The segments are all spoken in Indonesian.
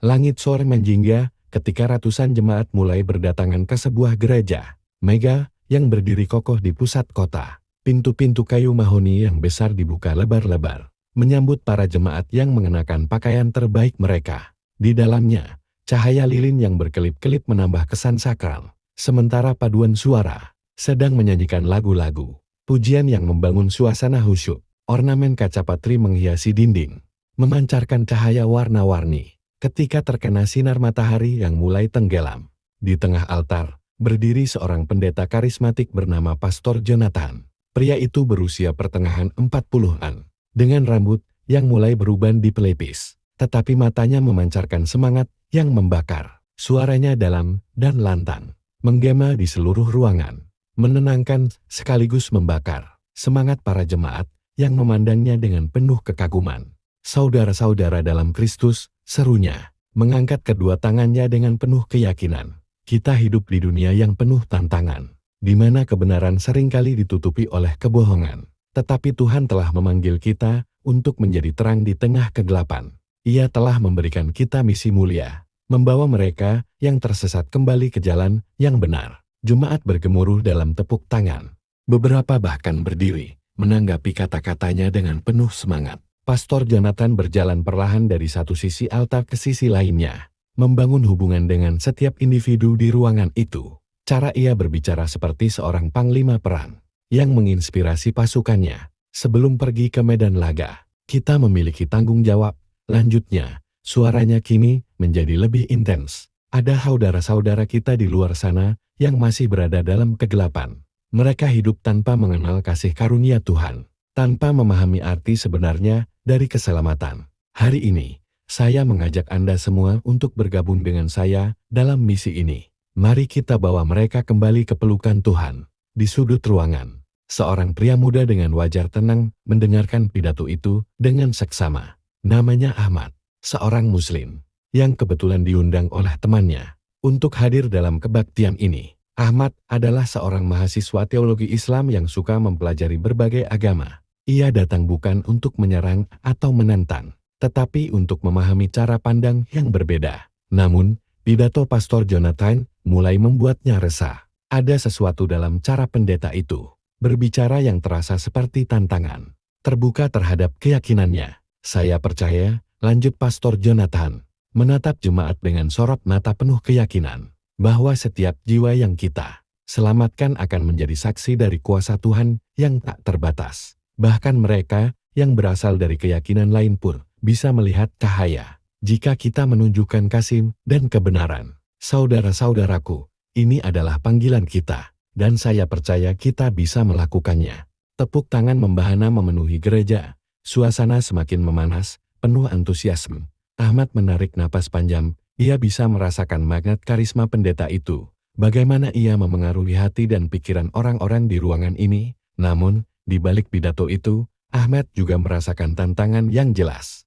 Langit sore menjingga ketika ratusan jemaat mulai berdatangan ke sebuah gereja mega yang berdiri kokoh di pusat kota. Pintu-pintu kayu mahoni yang besar dibuka lebar-lebar, menyambut para jemaat yang mengenakan pakaian terbaik mereka. Di dalamnya, cahaya lilin yang berkelip-kelip menambah kesan sakral, sementara paduan suara sedang menyanyikan lagu-lagu pujian yang membangun suasana khusyuk. Ornamen kaca patri menghiasi dinding, memancarkan cahaya warna-warni. Ketika terkena sinar matahari yang mulai tenggelam, di tengah altar, berdiri seorang pendeta karismatik bernama Pastor Jonathan. Pria itu berusia pertengahan 40-an, dengan rambut yang mulai beruban di pelipis, tetapi matanya memancarkan semangat yang membakar. Suaranya dalam dan lantang, menggema di seluruh ruangan, menenangkan sekaligus membakar semangat para jemaat yang memandangnya dengan penuh kekaguman. Saudara-saudara dalam Kristus, serunya, mengangkat kedua tangannya dengan penuh keyakinan. Kita hidup di dunia yang penuh tantangan, di mana kebenaran seringkali ditutupi oleh kebohongan. Tetapi Tuhan telah memanggil kita untuk menjadi terang di tengah kegelapan. Ia telah memberikan kita misi mulia, membawa mereka yang tersesat kembali ke jalan yang benar. Jemaat bergemuruh dalam tepuk tangan. Beberapa bahkan berdiri, menanggapi kata-katanya dengan penuh semangat. Pastor Jonathan berjalan perlahan dari satu sisi altar ke sisi lainnya, membangun hubungan dengan setiap individu di ruangan itu. Cara ia berbicara seperti seorang panglima perang yang menginspirasi pasukannya sebelum pergi ke medan laga. Kita memiliki tanggung jawab. Lanjutnya, suaranya kini menjadi lebih intens. Ada saudara-saudara kita di luar sana yang masih berada dalam kegelapan. Mereka hidup tanpa mengenal kasih karunia Tuhan, tanpa memahami arti sebenarnya dari keselamatan. Hari ini, saya mengajak Anda semua untuk bergabung dengan saya dalam misi ini. Mari kita bawa mereka kembali ke pelukan Tuhan. Di sudut ruangan, seorang pria muda dengan wajah tenang mendengarkan pidato itu dengan seksama. Namanya Ahmad, seorang Muslim, yang kebetulan diundang oleh temannya untuk hadir dalam kebaktian ini. Ahmad adalah seorang mahasiswa teologi Islam yang suka mempelajari berbagai agama. Ia datang bukan untuk menyerang atau menantang, tetapi untuk memahami cara pandang yang berbeda. Namun, pidato Pastor Jonathan mulai membuatnya resah. Ada sesuatu dalam cara pendeta itu berbicara yang terasa seperti tantangan, terbuka terhadap keyakinannya. Saya percaya, lanjut Pastor Jonathan, menatap jemaat dengan sorot mata penuh keyakinan, bahwa setiap jiwa yang kita selamatkan akan menjadi saksi dari kuasa Tuhan yang tak terbatas. Bahkan mereka yang berasal dari keyakinan lain pun bisa melihat cahaya jika kita menunjukkan kasih dan kebenaran. Saudara-saudaraku, ini adalah panggilan kita, dan saya percaya kita bisa melakukannya. Tepuk tangan membahana memenuhi gereja. Suasana semakin memanas, penuh antusiasme. Ahmad menarik napas panjang. Ia bisa merasakan magnet karisma pendeta itu. Bagaimana ia memengaruhi hati dan pikiran orang-orang di ruangan ini. Namun, di balik pidato itu, Ahmad juga merasakan tantangan yang jelas.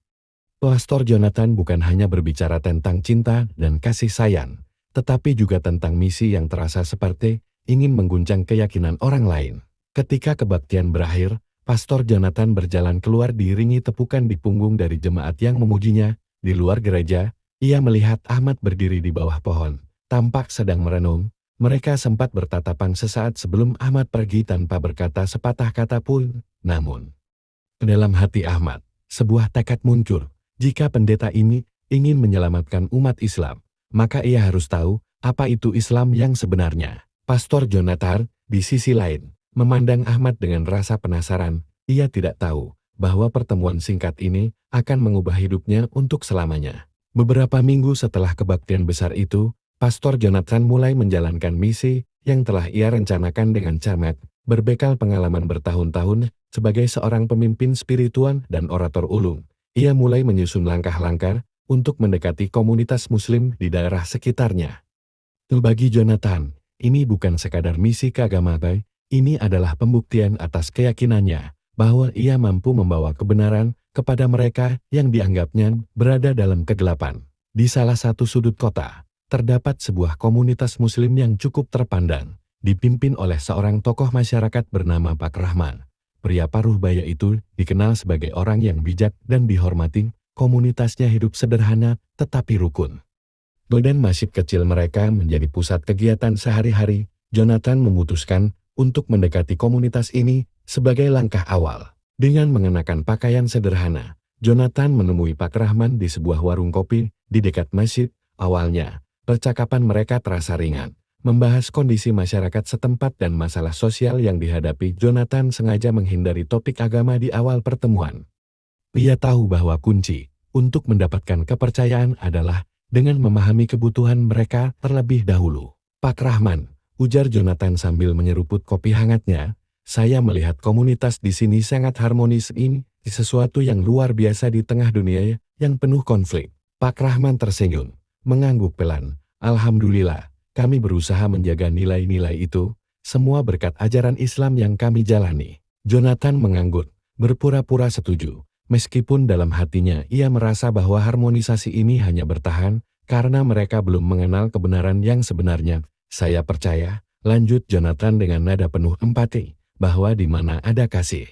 Pastor Jonathan bukan hanya berbicara tentang cinta dan kasih sayang, tetapi juga tentang misi yang terasa seperti ingin mengguncang keyakinan orang lain. Ketika kebaktian berakhir, Pastor Jonathan berjalan keluar diiringi tepukan di punggung dari jemaat yang memujinya. Di luar gereja, ia melihat Ahmad berdiri di bawah pohon, tampak sedang merenung. Mereka sempat bertatapan sesaat sebelum Ahmad pergi tanpa berkata sepatah kata pun. Namun, dalam hati Ahmad, sebuah tekad muncul. Jika pendeta ini ingin menyelamatkan umat Islam, maka ia harus tahu apa itu Islam yang sebenarnya. Pastor Jonathan, di sisi lain, memandang Ahmad dengan rasa penasaran. Ia tidak tahu bahwa pertemuan singkat ini akan mengubah hidupnya untuk selamanya. Beberapa minggu setelah kebaktian besar itu, Pastor Jonathan mulai menjalankan misi yang telah ia rencanakan dengan cermat, berbekal pengalaman bertahun-tahun sebagai seorang pemimpin spiritual dan orator ulung. Ia mulai menyusun langkah-langkah untuk mendekati komunitas Muslim di daerah sekitarnya. Bagi Jonathan, ini bukan sekadar misi keagamaan, ini adalah pembuktian atas keyakinannya bahwa ia mampu membawa kebenaran kepada mereka yang dianggapnya berada dalam kegelapan. Di salah satu sudut kota, terdapat sebuah komunitas Muslim yang cukup terpandang, dipimpin oleh seorang tokoh masyarakat bernama Pak Rahman. Pria paruh baya itu dikenal sebagai orang yang bijak dan dihormati. komunitasnya hidup sederhana tetapi rukun. Dan masjid kecil mereka menjadi pusat kegiatan sehari-hari. Jonathan memutuskan untuk mendekati komunitas ini sebagai langkah awal. Dengan mengenakan pakaian sederhana, Jonathan menemui Pak Rahman di sebuah warung kopi di dekat masjid. Awalnya, percakapan mereka terasa ringan, membahas kondisi masyarakat setempat dan masalah sosial yang dihadapi. Jonathan sengaja menghindari topik agama di awal pertemuan. Ia tahu bahwa kunci untuk mendapatkan kepercayaan adalah dengan memahami kebutuhan mereka terlebih dahulu. Pak Rahman, ujar Jonathan sambil menyeruput kopi hangatnya, saya melihat komunitas di sini sangat harmonis. Ini sesuatu yang luar biasa di tengah dunia yang penuh konflik. Pak Rahman tersenyum, mengangguk pelan. Alhamdulillah, kami berusaha menjaga nilai-nilai itu, semua berkat ajaran Islam yang kami jalani. Jonathan mengangguk, berpura-pura setuju. Meskipun dalam hatinya ia merasa bahwa harmonisasi ini hanya bertahan karena mereka belum mengenal kebenaran yang sebenarnya. Saya percaya, lanjut Jonathan dengan nada penuh empati, bahwa di mana ada kasih,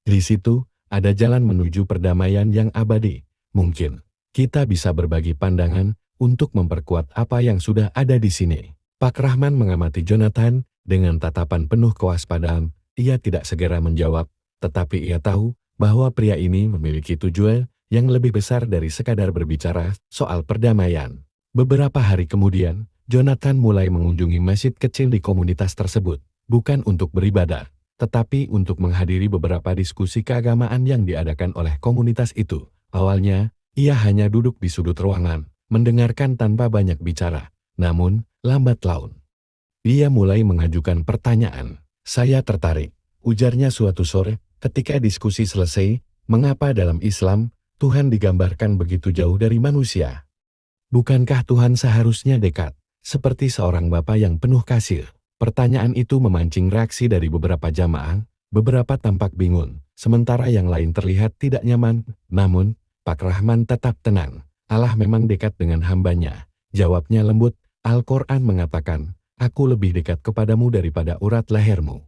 di situ ada jalan menuju perdamaian yang abadi. Mungkin kita bisa berbagi pandangan untuk memperkuat apa yang sudah ada di sini. Pak Rahman mengamati Jonathan dengan tatapan penuh kewaspadaan. Ia tidak segera menjawab, tetapi ia tahu bahwa pria ini memiliki tujuan yang lebih besar dari sekadar berbicara soal perdamaian. Beberapa hari kemudian, Jonathan mulai mengunjungi masjid kecil di komunitas tersebut, bukan untuk beribadah, tetapi untuk menghadiri beberapa diskusi keagamaan yang diadakan oleh komunitas itu. Awalnya, ia hanya duduk di sudut ruangan, mendengarkan tanpa banyak bicara. Namun, lambat laun, ia mulai mengajukan pertanyaan. Saya tertarik, ujarnya suatu sore, ketika diskusi selesai, mengapa dalam Islam, Tuhan digambarkan begitu jauh dari manusia? Bukankah Tuhan seharusnya dekat, seperti seorang bapa yang penuh kasih? Pertanyaan itu memancing reaksi dari beberapa jamaah, beberapa tampak bingung, sementara yang lain terlihat tidak nyaman. Namun, Pak Rahman tetap tenang. Allah memang dekat dengan hambanya. Jawabnya lembut, Al-Quran mengatakan, aku lebih dekat kepadamu daripada urat lehermu.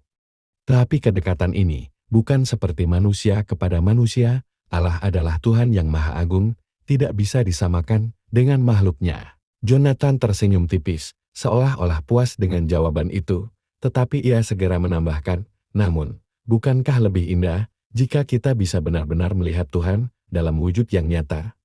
Tapi kedekatan ini bukan seperti manusia kepada manusia. Allah adalah Tuhan yang Maha Agung, tidak bisa disamakan dengan makhluknya. Jonathan tersenyum tipis, seolah-olah puas dengan jawaban itu, tetapi ia segera menambahkan, namun, bukankah lebih indah jika kita bisa benar-benar melihat Tuhan dalam wujud yang nyata?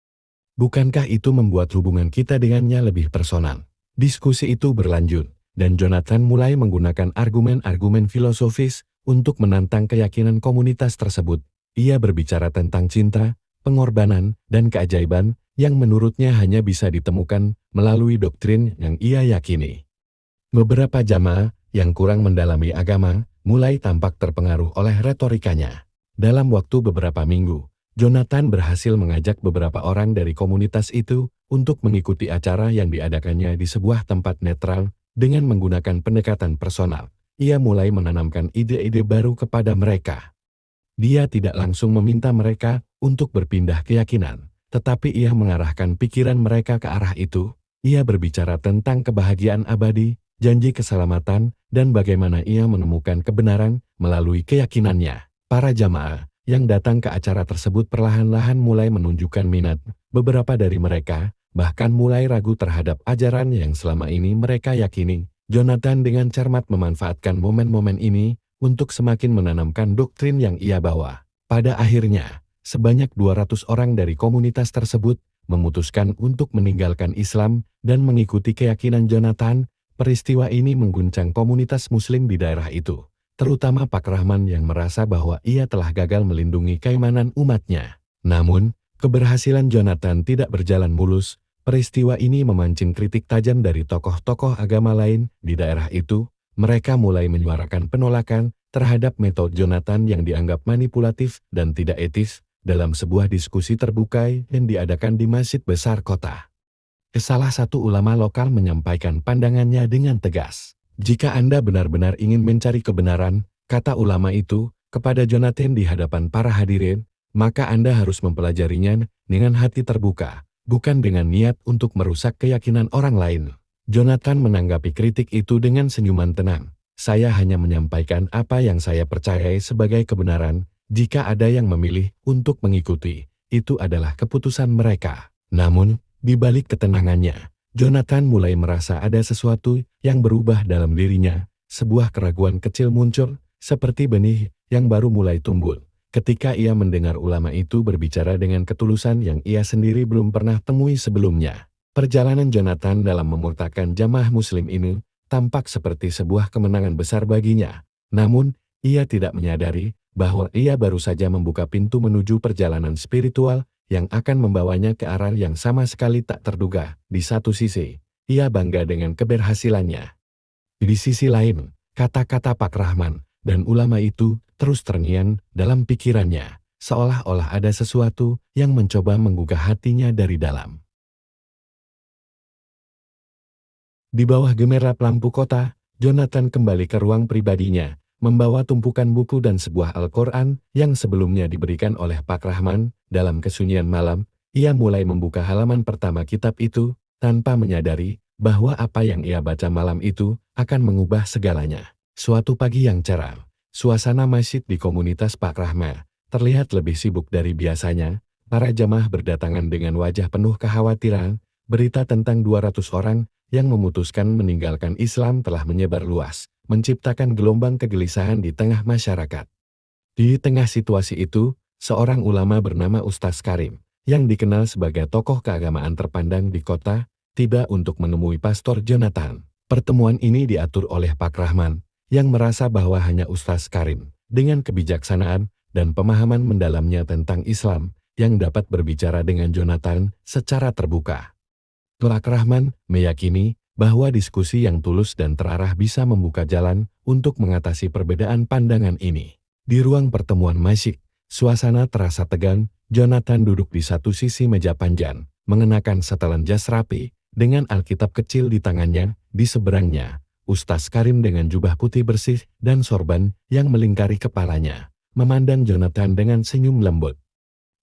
Bukankah itu membuat hubungan kita dengannya lebih personal? Diskusi itu berlanjut, dan Jonathan mulai menggunakan argumen-argumen filosofis untuk menantang keyakinan komunitas tersebut. Ia berbicara tentang cinta, pengorbanan, dan keajaiban yang menurutnya hanya bisa ditemukan melalui doktrin yang ia yakini. Beberapa jamaah yang kurang mendalami agama mulai tampak terpengaruh oleh retorikanya. Dalam waktu beberapa minggu, Jonathan berhasil mengajak beberapa orang dari komunitas itu untuk mengikuti acara yang diadakannya di sebuah tempat netral dengan menggunakan pendekatan personal. Ia mulai menanamkan ide-ide baru kepada mereka. Dia tidak langsung meminta mereka untuk berpindah keyakinan, tetapi ia mengarahkan pikiran mereka ke arah itu. Ia berbicara tentang kebahagiaan abadi, janji keselamatan, dan bagaimana ia menemukan kebenaran melalui keyakinannya. Para jamaah yang datang ke acara tersebut perlahan-lahan mulai menunjukkan minat. Beberapa dari mereka bahkan mulai ragu terhadap ajaran yang selama ini mereka yakini. Jonathan dengan cermat memanfaatkan momen-momen ini untuk semakin menanamkan doktrin yang ia bawa. Pada akhirnya, sebanyak 200 orang dari komunitas tersebut memutuskan untuk meninggalkan Islam dan mengikuti keyakinan Jonathan. Peristiwa ini mengguncang komunitas Muslim di daerah itu, terutama Pak Rahman yang merasa bahwa ia telah gagal melindungi keimanan umatnya. Namun, keberhasilan Jonathan tidak berjalan mulus. Peristiwa ini memancing kritik tajam dari tokoh-tokoh agama lain di daerah itu. Mereka mulai menyuarakan penolakan terhadap metode Jonathan yang dianggap manipulatif dan tidak etis dalam sebuah diskusi terbuka yang diadakan di masjid besar kota. Salah satu ulama lokal menyampaikan pandangannya dengan tegas. Jika Anda benar-benar ingin mencari kebenaran, kata ulama itu, kepada Jonathan di hadapan para hadirin, maka Anda harus mempelajarinya dengan hati terbuka, bukan dengan niat untuk merusak keyakinan orang lain. Jonathan menanggapi kritik itu dengan senyuman tenang. Saya hanya menyampaikan apa yang saya percayai sebagai kebenaran. Jika ada yang memilih untuk mengikuti, itu adalah keputusan mereka. Namun, di balik ketenangannya, Jonathan mulai merasa ada sesuatu yang berubah dalam dirinya. Sebuah keraguan kecil muncul, seperti benih yang baru mulai tumbuh. Ketika ia mendengar ulama itu berbicara dengan ketulusan yang ia sendiri belum pernah temui sebelumnya. Perjalanan Jonathan dalam memurtakan jamaah muslim ini tampak seperti sebuah kemenangan besar baginya. Namun, ia tidak menyadari bahwa ia baru saja membuka pintu menuju perjalanan spiritual yang akan membawanya ke arah yang sama sekali tak terduga. Di satu sisi, ia bangga dengan keberhasilannya. Di sisi lain, kata-kata Pak Rahman dan ulama itu terus terngiang dalam pikirannya, seolah-olah ada sesuatu yang mencoba menggugah hatinya dari dalam. Di bawah gemerlap lampu kota, Jonathan kembali ke ruang pribadinya, membawa tumpukan buku dan sebuah Al-Quran yang sebelumnya diberikan oleh Pak Rahman. Dalam kesunyian malam, ia mulai membuka halaman pertama kitab itu, tanpa menyadari bahwa apa yang ia baca malam itu akan mengubah segalanya. Suatu pagi yang cerah, suasana masjid di komunitas Pak Rahman terlihat lebih sibuk dari biasanya. Para jamaah berdatangan dengan wajah penuh kekhawatiran. Berita tentang 200 orang yang memutuskan meninggalkan Islam telah menyebar luas, menciptakan gelombang kegelisahan di tengah masyarakat. Di tengah situasi itu, seorang ulama bernama Ustaz Karim, yang dikenal sebagai tokoh keagamaan terpandang di kota, tiba untuk menemui Pastor Jonathan. Pertemuan ini diatur oleh Pak Rahman, yang merasa bahwa hanya Ustaz Karim, dengan kebijaksanaan dan pemahaman mendalamnya tentang Islam, yang dapat berbicara dengan Jonathan secara terbuka. Pak Rahman meyakini bahwa diskusi yang tulus dan terarah bisa membuka jalan untuk mengatasi perbedaan pandangan ini. Di ruang pertemuan masjid, suasana terasa tegang. Jonathan duduk di satu sisi meja panjang, mengenakan setelan jas rapi, dengan Alkitab kecil di tangannya. Di seberangnya, Ustaz Karim dengan jubah putih bersih dan sorban yang melingkari kepalanya, memandang Jonathan dengan senyum lembut.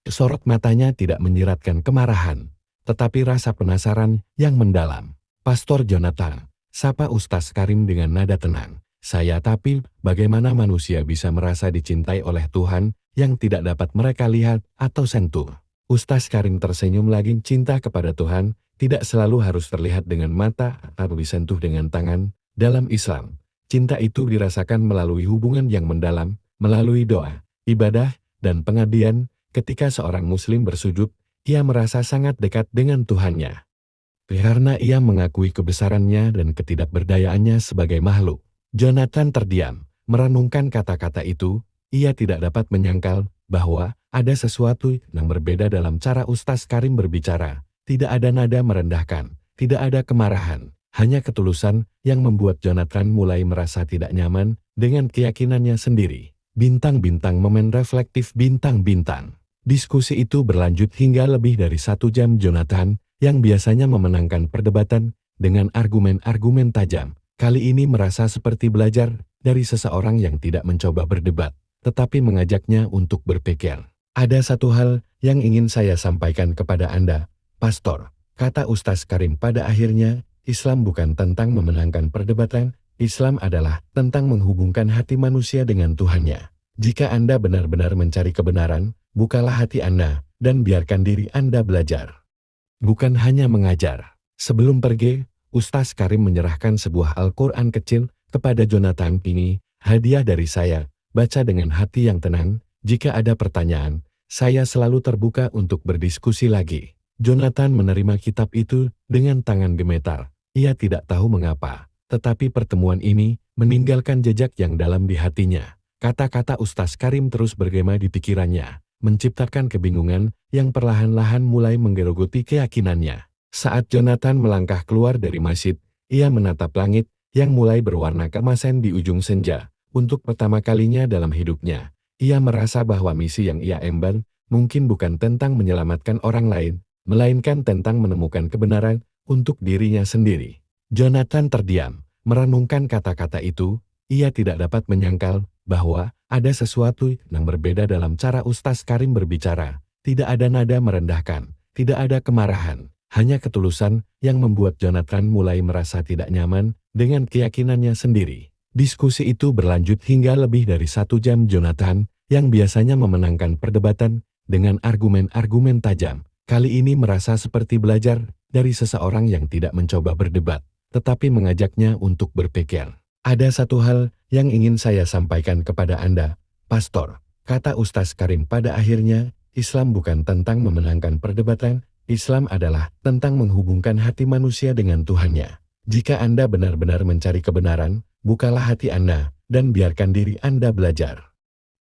Sorot matanya tidak menyiratkan kemarahan, tetapi rasa penasaran yang mendalam. Pastor Jonathan, sapa Ustaz Karim dengan nada tenang. Tapi bagaimana manusia bisa merasa dicintai oleh Tuhan yang tidak dapat mereka lihat atau sentuh? Ustaz Karim tersenyum lagi. Cinta kepada Tuhan tidak selalu harus terlihat dengan mata atau disentuh dengan tangan. Dalam Islam, cinta itu dirasakan melalui hubungan yang mendalam, melalui doa, ibadah, dan pengabdian. Ketika seorang muslim bersujud, ia merasa sangat dekat dengan Tuhannya. Karena ia mengakui kebesarannya dan ketidakberdayaannya sebagai makhluk. Jonathan terdiam, merenungkan kata-kata itu. Ia tidak dapat menyangkal bahwa ada sesuatu yang berbeda dalam cara Ustaz Karim berbicara. Tidak ada nada merendahkan, tidak ada kemarahan, hanya ketulusan yang membuat Jonathan mulai merasa tidak nyaman dengan keyakinannya sendiri. Bintang-bintang momen reflektif bintang-bintang. Diskusi itu berlanjut hingga lebih dari 1 jam. Jonathan, yang biasanya memenangkan perdebatan dengan argumen-argumen tajam, kali ini merasa seperti belajar dari seseorang yang tidak mencoba berdebat, tetapi mengajaknya untuk berpikir. Ada satu hal yang ingin saya sampaikan kepada Anda, Pastor, kata Ustaz Karim pada akhirnya. Islam bukan tentang memenangkan perdebatan, Islam adalah tentang menghubungkan hati manusia dengan Tuhannya. Jika Anda benar-benar mencari kebenaran, bukalah hati Anda, dan biarkan diri Anda belajar. Bukan hanya mengajar. Sebelum pergi, Ustaz Karim menyerahkan sebuah Al-Quran kecil kepada Jonathan. Ini hadiah dari saya, baca dengan hati yang tenang. Jika ada pertanyaan, saya selalu terbuka untuk berdiskusi lagi. Jonathan menerima kitab itu dengan tangan gemetar. Ia tidak tahu mengapa, tetapi pertemuan ini meninggalkan jejak yang dalam di hatinya. Kata-kata Ustaz Karim terus bergema di pikirannya, menciptakan kebingungan yang perlahan-lahan mulai menggerogoti keyakinannya. Saat Jonathan melangkah keluar dari masjid, ia menatap langit yang mulai berwarna keemasan di ujung senja. Untuk pertama kalinya dalam hidupnya, ia merasa bahwa misi yang ia emban mungkin bukan tentang menyelamatkan orang lain, melainkan tentang menemukan kebenaran untuk dirinya sendiri. Jonathan terdiam, merenungkan kata-kata itu. Ia tidak dapat menyangkal bahwa ada sesuatu yang berbeda dalam cara Ustaz Karim berbicara. Tidak ada nada merendahkan, tidak ada kemarahan, hanya ketulusan yang membuat Jonathan mulai merasa tidak nyaman dengan keyakinannya sendiri. Diskusi itu berlanjut hingga lebih dari 1 jam. Jonathan, yang biasanya memenangkan perdebatan dengan argumen-argumen tajam. Kali ini merasa seperti belajar dari seseorang yang tidak mencoba berdebat, tetapi mengajaknya untuk berpikir. Ada satu hal yang ingin saya sampaikan kepada Anda, Pastor, kata Ustaz Karim pada akhirnya. Islam bukan tentang memenangkan perdebatan, Islam adalah tentang menghubungkan hati manusia dengan Tuhannya. Jika Anda benar-benar mencari kebenaran, bukalah hati Anda dan biarkan diri Anda belajar.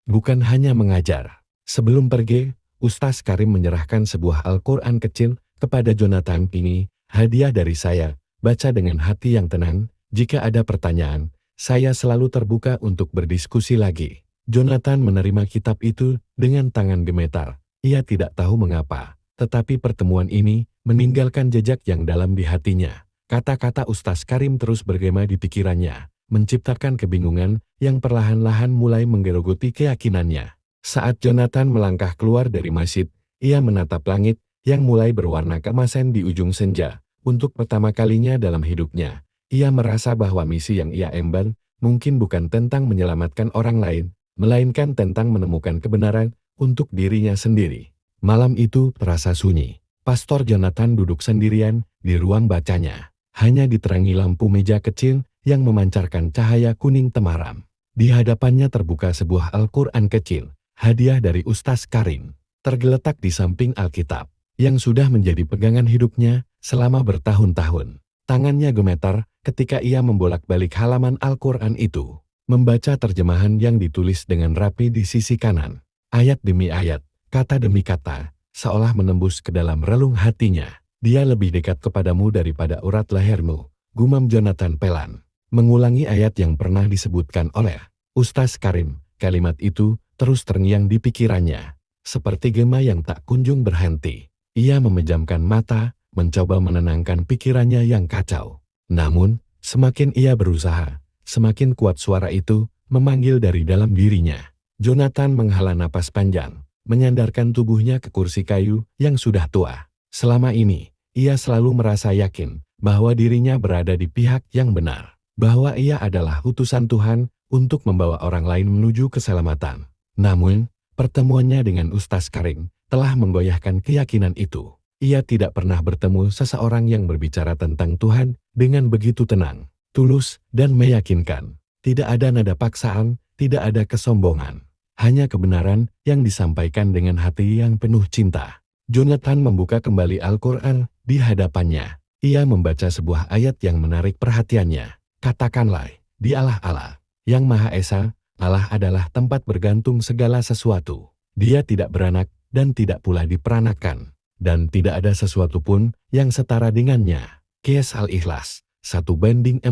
Bukan hanya mengajar. Sebelum pergi, Ustaz Karim menyerahkan sebuah Al-Quran kecil kepada Jonathan. Ini hadiah dari saya, baca dengan hati yang tenang. Jika ada pertanyaan, saya selalu terbuka untuk berdiskusi lagi. Jonathan menerima kitab itu dengan tangan gemetar. Ia tidak tahu mengapa, tetapi pertemuan ini meninggalkan jejak yang dalam di hatinya. Kata-kata Ustaz Karim terus bergema di pikirannya, menciptakan kebingungan yang perlahan-lahan mulai menggerogoti keyakinannya. Saat Jonathan melangkah keluar dari masjid, ia menatap langit yang mulai berwarna keemasan di ujung senja. Untuk pertama kalinya dalam hidupnya, ia merasa bahwa misi yang ia emban mungkin bukan tentang menyelamatkan orang lain, melainkan tentang menemukan kebenaran untuk dirinya sendiri. Malam itu terasa sunyi. Pastor Jonathan duduk sendirian di ruang bacanya. Hanya diterangi lampu meja kecil yang memancarkan cahaya kuning temaram. Di hadapannya terbuka sebuah Al-Quran kecil, hadiah dari Ustaz Karim. Tergeletak di samping Alkitab, yang sudah menjadi pegangan hidupnya selama bertahun-tahun. Tangannya gemetar ketika ia membolak-balik halaman Al-Quran itu. Membaca terjemahan yang ditulis dengan rapi di sisi kanan. Ayat demi ayat, kata demi kata, seolah menembus ke dalam relung hatinya. Dia lebih dekat kepadamu daripada urat lehermu, gumam Jonathan pelan. Mengulangi ayat yang pernah disebutkan oleh Ustaz Karim. Kalimat itu terus terngiang di pikirannya, seperti gema yang tak kunjung berhenti. Ia memejamkan mata, mencoba menenangkan pikirannya yang kacau. Namun, semakin ia berusaha, semakin kuat suara itu memanggil dari dalam dirinya. Jonathan menghela napas panjang, menyandarkan tubuhnya ke kursi kayu yang sudah tua. Selama ini, ia selalu merasa yakin bahwa dirinya berada di pihak yang benar, bahwa ia adalah utusan Tuhan untuk membawa orang lain menuju keselamatan. Namun, pertemuannya dengan Ustaz Karim telah menggoyahkan keyakinan itu. Ia tidak pernah bertemu seseorang yang berbicara tentang Tuhan dengan begitu tenang, tulus, dan meyakinkan. Tidak ada nada paksaan, tidak ada kesombongan. Hanya kebenaran yang disampaikan dengan hati yang penuh cinta. Jonathan membuka kembali Al-Quran di hadapannya. Ia membaca sebuah ayat yang menarik perhatiannya. Katakanlah, di Allah, yang Maha Esa, Allah adalah tempat bergantung segala sesuatu. Dia tidak beranak dan tidak pula diperanakan. Dan tidak ada sesuatu pun yang setara dengannya. Qiyas Al-Ikhlas 1:4.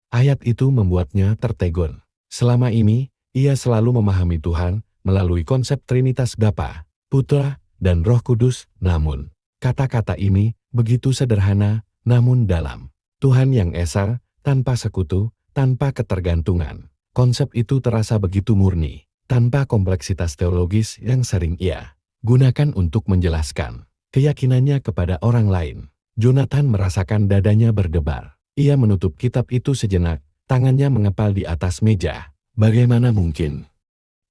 Ayat itu membuatnya tertegun. Selama ini, ia selalu memahami Tuhan melalui konsep Trinitas Bapa, Putra, dan Roh Kudus. Namun, kata-kata ini begitu sederhana namun dalam. Tuhan yang Esa, tanpa sekutu, tanpa ketergantungan. Konsep itu terasa begitu murni, tanpa kompleksitas teologis yang sering ia gunakan untuk menjelaskan keyakinannya kepada orang lain. Jonathan merasakan dadanya berdebar. Ia menutup kitab itu sejenak, tangannya mengepal di atas meja. Bagaimana mungkin?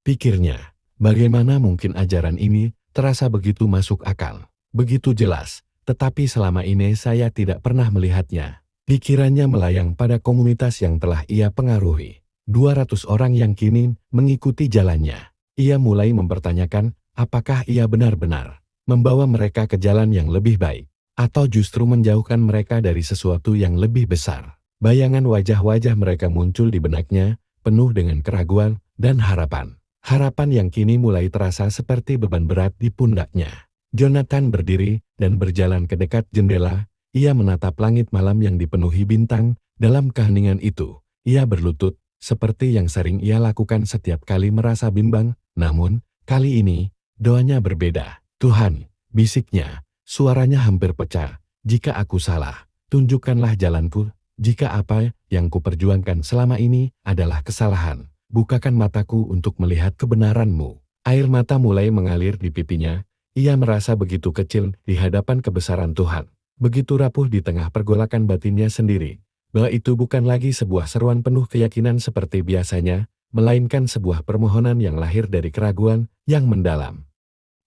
Pikirnya, bagaimana mungkin ajaran ini terasa begitu masuk akal, begitu jelas, tetapi selama ini saya tidak pernah melihatnya. Pikirannya melayang pada komunitas yang telah ia pengaruhi. 200 orang yang kini mengikuti jalannya. Ia mulai mempertanyakan, apakah ia benar-benar membawa mereka ke jalan yang lebih baik, atau justru menjauhkan mereka dari sesuatu yang lebih besar. Bayangan wajah-wajah mereka muncul di benaknya, penuh dengan keraguan dan harapan. Harapan yang kini mulai terasa seperti beban berat di pundaknya. Jonathan berdiri dan berjalan ke dekat jendela. Ia menatap langit malam yang dipenuhi bintang. Dalam keheningan itu, ia berlutut, seperti yang sering ia lakukan setiap kali merasa bimbang. Namun, kali ini, doanya berbeda. Tuhan, bisiknya, suaranya hampir pecah. Jika aku salah, tunjukkanlah jalanku. Jika apa yang kuperjuangkan selama ini adalah kesalahan, bukakan mataku untuk melihat kebenaran-Mu. Air mata mulai mengalir di pipinya. Ia merasa begitu kecil di hadapan kebesaran Tuhan. Begitu rapuh di tengah pergolakan batinnya sendiri. Bahwa itu bukan lagi sebuah seruan penuh keyakinan seperti biasanya, melainkan sebuah permohonan yang lahir dari keraguan yang mendalam.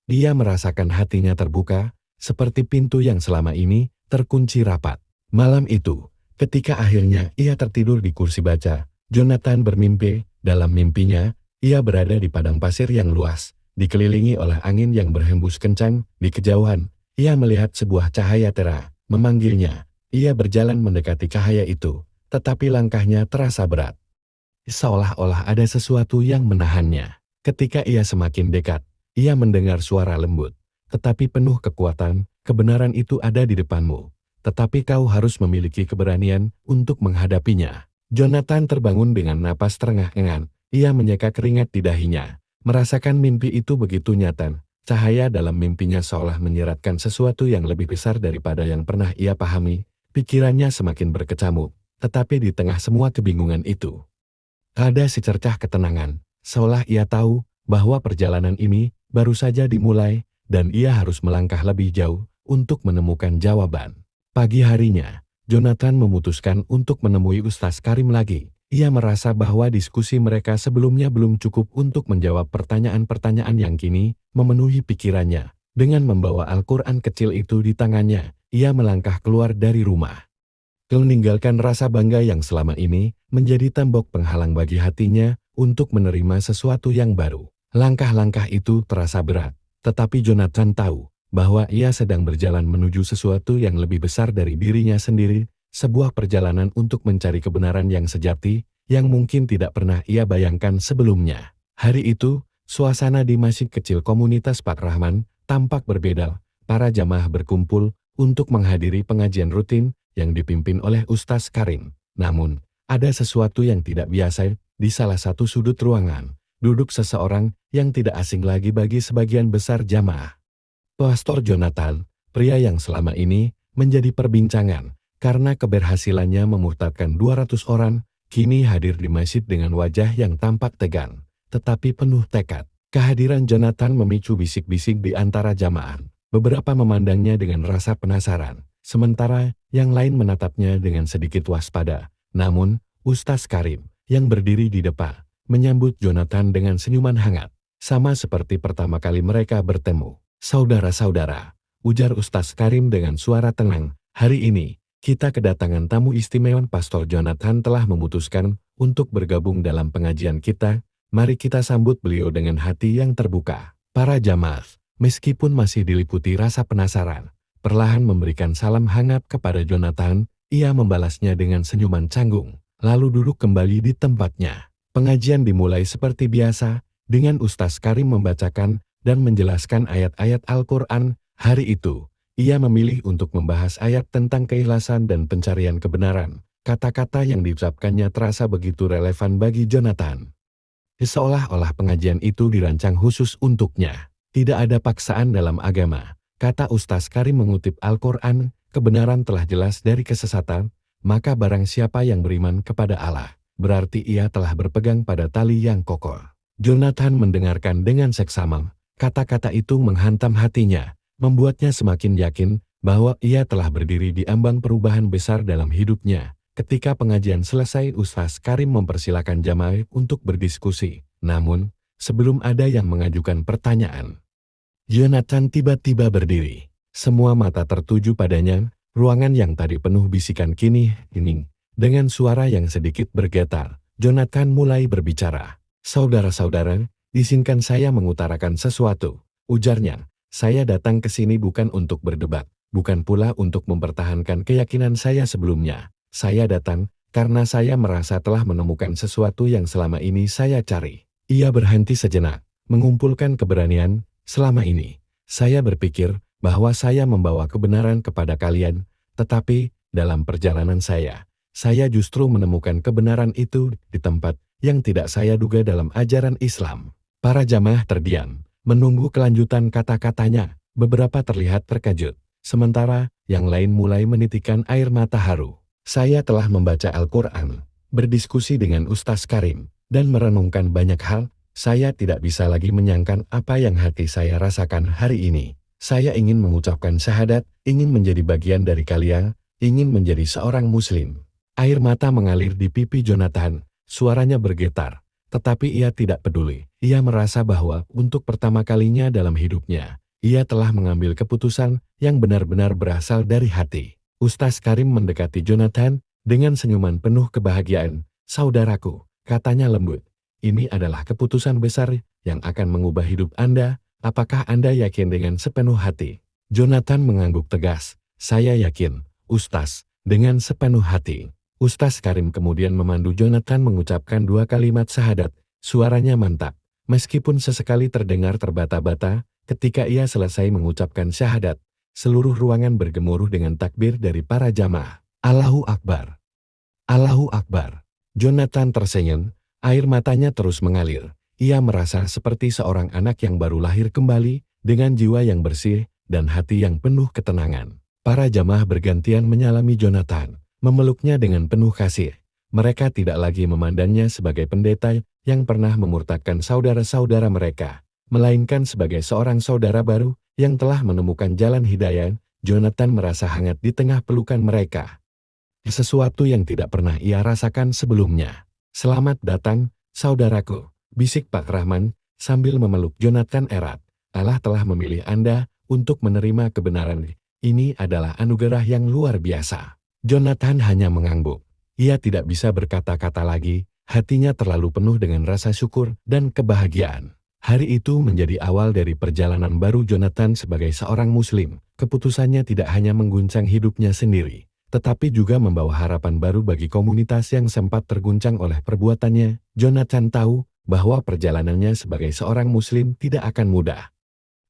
Dia merasakan hatinya terbuka, seperti pintu yang selama ini terkunci rapat. Malam itu, ketika akhirnya ia tertidur di kursi baca, Jonathan bermimpi. Dalam mimpinya, ia berada di padang pasir yang luas, dikelilingi oleh angin yang berhembus kencang. Di kejauhan, ia melihat sebuah cahaya terang, memanggilnya. Ia berjalan mendekati cahaya itu, tetapi langkahnya terasa berat. Seolah-olah ada sesuatu yang menahannya. Ketika ia semakin dekat, ia mendengar suara lembut, tetapi penuh kekuatan. Kebenaran itu ada di depanmu, tetapi kau harus memiliki keberanian untuk menghadapinya. Jonathan terbangun dengan napas terengah-engah. Ia menyeka keringat di dahinya. Merasakan mimpi itu begitu nyata. Cahaya dalam mimpinya seolah menyiratkan sesuatu yang lebih besar daripada yang pernah ia pahami. Pikirannya semakin berkecamuk, tetapi di tengah semua kebingungan itu, ada secercah ketenangan. Seolah ia tahu bahwa perjalanan ini baru saja dimulai, dan ia harus melangkah lebih jauh untuk menemukan jawaban. Pagi harinya, Jonathan memutuskan untuk menemui Ustaz Karim lagi. Ia merasa bahwa diskusi mereka sebelumnya belum cukup untuk menjawab pertanyaan-pertanyaan yang kini memenuhi pikirannya. Dengan membawa Al-Quran kecil itu di tangannya, ia melangkah keluar dari rumah. Meninggalkan rasa bangga yang selama ini menjadi tembok penghalang bagi hatinya untuk menerima sesuatu yang baru. Langkah-langkah itu terasa berat, tetapi Jonathan tahu bahwa ia sedang berjalan menuju sesuatu yang lebih besar dari dirinya sendiri, sebuah perjalanan untuk mencari kebenaran yang sejati, yang mungkin tidak pernah ia bayangkan sebelumnya. Hari itu, suasana di masjid kecil komunitas Pak Rahman tampak berbeda. Para jamaah berkumpul untuk menghadiri pengajian rutin yang dipimpin oleh Ustaz Karim. Namun, ada sesuatu yang tidak biasa. Di salah satu sudut ruangan, duduk seseorang yang tidak asing lagi bagi sebagian besar jamaah. Pastor Jonathan, pria yang selama ini menjadi perbincangan karena keberhasilannya memurtadkan 200 orang, kini hadir di masjid dengan wajah yang tampak tegang, tetapi penuh tekad. Kehadiran Jonathan memicu bisik-bisik di antara jamaah. Beberapa memandangnya dengan rasa penasaran, sementara yang lain menatapnya dengan sedikit waspada. Namun, Ustaz Karim, yang berdiri di depan, menyambut Jonathan dengan senyuman hangat, sama seperti pertama kali mereka bertemu. "Saudara-saudara," ujar Ustaz Karim dengan suara tenang, "hari ini, kita kedatangan tamu istimewa. Pastor Jonathan telah memutuskan untuk bergabung dalam pengajian kita. Mari kita sambut beliau dengan hati yang terbuka." Para jamaah, meskipun masih diliputi rasa penasaran, perlahan memberikan salam hangat kepada Jonathan. Ia membalasnya dengan senyuman canggung, lalu duduk kembali di tempatnya. Pengajian dimulai seperti biasa, dengan Ustaz Karim membacakan dan menjelaskan ayat-ayat Al-Quran. Hari itu, ia memilih untuk membahas ayat tentang keikhlasan dan pencarian kebenaran. Kata-kata yang diucapkannya terasa begitu relevan bagi Jonathan. Seolah-olah pengajian itu dirancang khusus untuknya. Tidak ada paksaan dalam agama, kata Ustaz Karim mengutip Al-Quran. Kebenaran telah jelas dari kesesatan, maka barang siapa yang beriman kepada Allah, berarti ia telah berpegang pada tali yang kokoh. Jonathan mendengarkan dengan seksama. Kata-kata itu menghantam hatinya, membuatnya semakin yakin bahwa ia telah berdiri di ambang perubahan besar dalam hidupnya. Ketika pengajian selesai, Ustaz Karim mempersilakan jamaah untuk berdiskusi. Namun, sebelum ada yang mengajukan pertanyaan, Jonathan tiba-tiba berdiri. Semua mata tertuju padanya. Ruangan yang tadi penuh bisikan kini hening. Dengan suara yang sedikit bergetar, Jonathan mulai berbicara. "Saudara-saudara, izinkan saya mengutarakan sesuatu," ujarnya. "Saya datang ke sini bukan untuk berdebat, bukan pula untuk mempertahankan keyakinan saya sebelumnya. Saya datang karena saya merasa telah menemukan sesuatu yang selama ini saya cari." Ia berhenti sejenak, mengumpulkan keberanian. "Selama ini, saya berpikir bahwa saya membawa kebenaran kepada kalian, tetapi dalam perjalanan saya justru menemukan kebenaran itu di tempat yang tidak saya duga dalam ajaran Islam." Para jamaah terdiam, menunggu kelanjutan kata-katanya. Beberapa terlihat terkejut, sementara yang lain mulai menitikkan air mata haru. "Saya telah membaca Al-Quran, berdiskusi dengan Ustaz Karim, dan merenungkan banyak hal. Saya tidak bisa lagi menyangkan apa yang hati saya rasakan hari ini. Saya ingin mengucapkan syahadat, ingin menjadi bagian dari kalian, ingin menjadi seorang muslim." Air mata mengalir di pipi Jonathan, suaranya bergetar. Tetapi ia tidak peduli. Ia merasa bahwa untuk pertama kalinya dalam hidupnya, ia telah mengambil keputusan yang benar-benar berasal dari hati. Ustaz Karim mendekati Jonathan dengan senyuman penuh kebahagiaan. "Saudaraku," katanya lembut, "ini adalah keputusan besar yang akan mengubah hidup Anda. Apakah Anda yakin dengan sepenuh hati?" Jonathan mengangguk tegas. "Saya yakin, Ustaz, dengan sepenuh hati." Ustaz Karim kemudian memandu Jonathan mengucapkan 2 kalimat syahadat. Suaranya mantap, meskipun sesekali terdengar terbata-bata. Ketika ia selesai mengucapkan syahadat, seluruh ruangan bergemuruh dengan takbir dari para jamaah. "Allahu Akbar! Allahu Akbar!" Jonathan tersenyum, air matanya terus mengalir. Ia merasa seperti seorang anak yang baru lahir kembali, dengan jiwa yang bersih dan hati yang penuh ketenangan. Para jamaah bergantian menyalami Jonathan, memeluknya dengan penuh kasih. Mereka tidak lagi memandangnya sebagai pendeta yang pernah memurtadkan saudara-saudara mereka, melainkan sebagai seorang saudara baru yang telah menemukan jalan hidayah. Jonathan merasa hangat di tengah pelukan mereka. Sesuatu yang tidak pernah ia rasakan sebelumnya. "Selamat datang, saudaraku," bisik Pak Rahman sambil memeluk Jonathan erat. "Allah telah memilih Anda untuk menerima kebenaran. Ini adalah anugerah yang luar biasa." Jonathan hanya mengangguk. Ia tidak bisa berkata-kata lagi, hatinya terlalu penuh dengan rasa syukur dan kebahagiaan. Hari itu menjadi awal dari perjalanan baru Jonathan sebagai seorang Muslim. Keputusannya tidak hanya mengguncang hidupnya sendiri, tetapi juga membawa harapan baru bagi komunitas yang sempat terguncang oleh perbuatannya. Jonathan tahu bahwa perjalanannya sebagai seorang Muslim tidak akan mudah.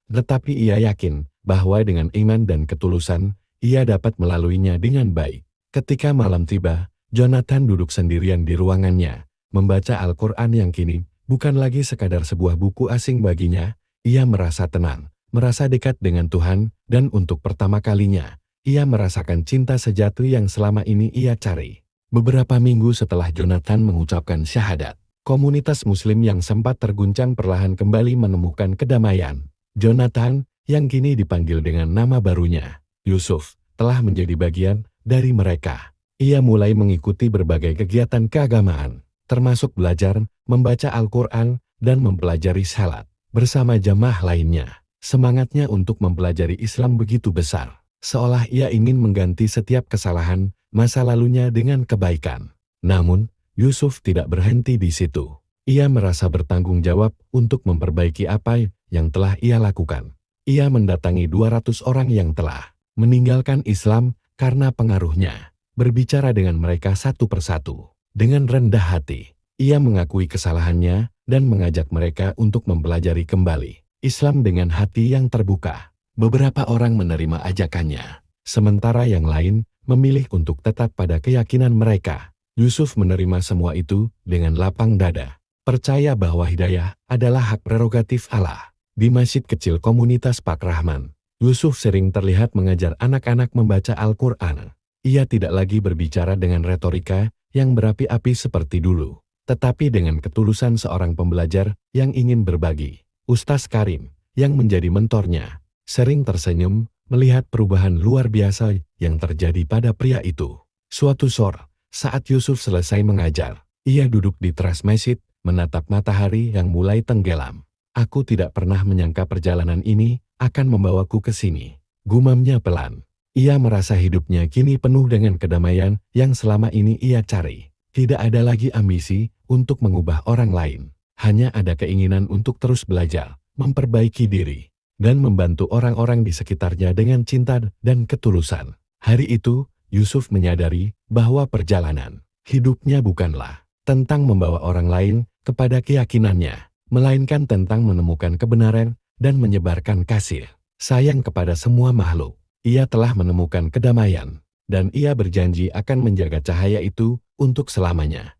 Tetapi ia yakin bahwa dengan iman dan ketulusan, ia dapat melaluinya dengan baik. Ketika malam tiba, Jonathan duduk sendirian di ruangannya, membaca Al-Quran yang kini bukan lagi sekadar sebuah buku asing baginya. Ia merasa tenang, merasa dekat dengan Tuhan, dan untuk pertama kalinya, ia merasakan cinta sejati yang selama ini ia cari. Beberapa minggu setelah Jonathan mengucapkan syahadat, komunitas Muslim yang sempat terguncang perlahan kembali menemukan kedamaian. Jonathan, yang kini dipanggil dengan nama barunya, Yusuf, telah menjadi bagian dari mereka. Ia mulai mengikuti berbagai kegiatan keagamaan, termasuk belajar, membaca Al-Quran, dan mempelajari salat. Bersama jamaah lainnya, semangatnya untuk mempelajari Islam begitu besar, seolah ia ingin mengganti setiap kesalahan masa lalunya dengan kebaikan. Namun, Yusuf tidak berhenti di situ. Ia merasa bertanggung jawab untuk memperbaiki apa yang telah ia lakukan. Ia mendatangi 200 orang yang telah meninggalkan Islam karena pengaruhnya, berbicara dengan mereka satu persatu. Dengan rendah hati, ia mengakui kesalahannya dan mengajak mereka untuk mempelajari kembali Islam dengan hati yang terbuka. Beberapa orang menerima ajakannya, sementara yang lain memilih untuk tetap pada keyakinan mereka. Yusuf menerima semua itu dengan lapang dada, percaya bahwa hidayah adalah hak prerogatif Allah. Di masjid kecil komunitas Pak Rahman, Yusuf sering terlihat mengajar anak-anak membaca Al-Quran. Ia tidak lagi berbicara dengan retorika yang berapi-api seperti dulu, tetapi dengan ketulusan seorang pembelajar yang ingin berbagi. Ustaz Karim, yang menjadi mentornya, sering tersenyum melihat perubahan luar biasa yang terjadi pada pria itu. Suatu sore, saat Yusuf selesai mengajar, ia duduk di teras masjid, menatap matahari yang mulai tenggelam. "Aku tidak pernah menyangka perjalanan ini akan membawaku ke sini," gumamnya pelan. Ia merasa hidupnya kini penuh dengan kedamaian yang selama ini ia cari. Tidak ada lagi ambisi untuk mengubah orang lain. Hanya ada keinginan untuk terus belajar, memperbaiki diri, dan membantu orang-orang di sekitarnya dengan cinta dan ketulusan. Hari itu, Yusuf menyadari bahwa perjalanan hidupnya bukanlah tentang membawa orang lain kepada keyakinannya, melainkan tentang menemukan kebenaran dan menyebarkan kasih sayang kepada semua makhluk. Ia telah menemukan kedamaian, dan ia berjanji akan menjaga cahaya itu untuk selamanya.